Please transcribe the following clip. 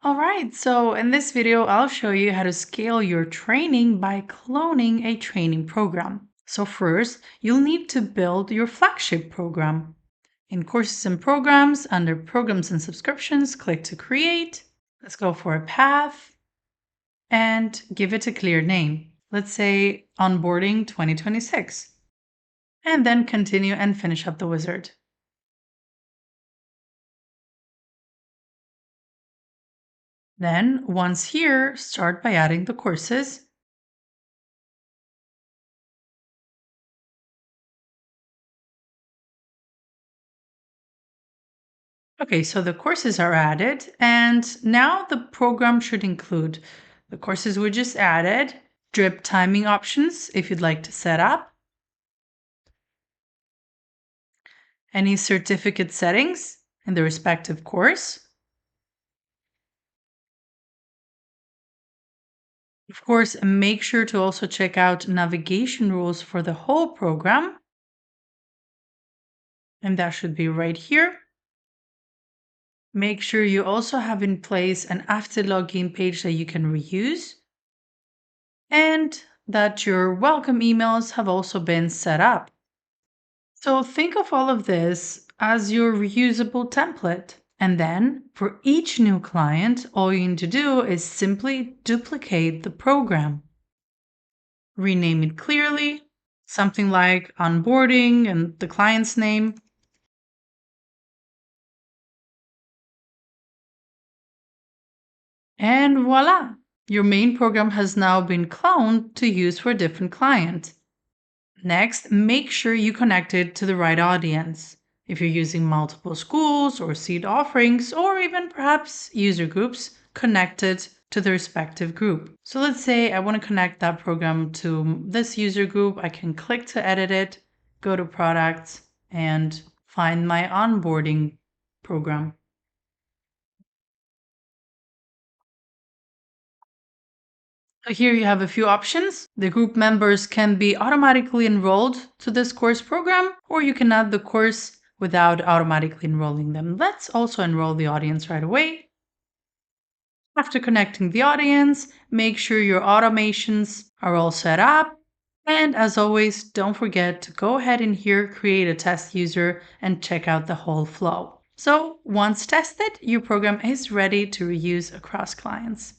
All right, so in this video, I'll show you how to scale your training by cloning a training program. So first, you'll need to build your flagship program. In Courses and Programs, under Programs and Subscriptions, click to Create. Let's go for a path and give it a clear name. Let's say Onboarding 2026. And then continue and finish up the wizard. Then, once here, start by adding the courses. Okay, so the courses are added, and now the program should include the courses we just added, drip timing options if you'd like to set up, any certificate settings in the respective course. Of course, make sure to also check out navigation rules for the whole program, and that should be right here. Make sure you also have in place an after login page that you can reuse, and that your welcome emails have also been set up. So think of all of this as your reusable template. And then for each new client, all you need to do is simply duplicate the program. Rename it clearly, something like onboarding and the client's name. And voila, your main program has now been cloned to use for a different client. Next, make sure you connect it to the right audience. If you're using multiple schools or seed offerings, or even perhaps user groups, connect it to the respective group. So let's say I want to connect that program to this user group. I can click to edit it, go to products, and find my onboarding program. So here you have a few options. The group members can be automatically enrolled to this course program, or you can add the course without automatically enrolling them. Let's also enroll the audience right away. After connecting the audience, make sure your automations are all set up. And as always, don't forget to go ahead and here create a test user and check out the whole flow. So once tested, your program is ready to reuse across clients.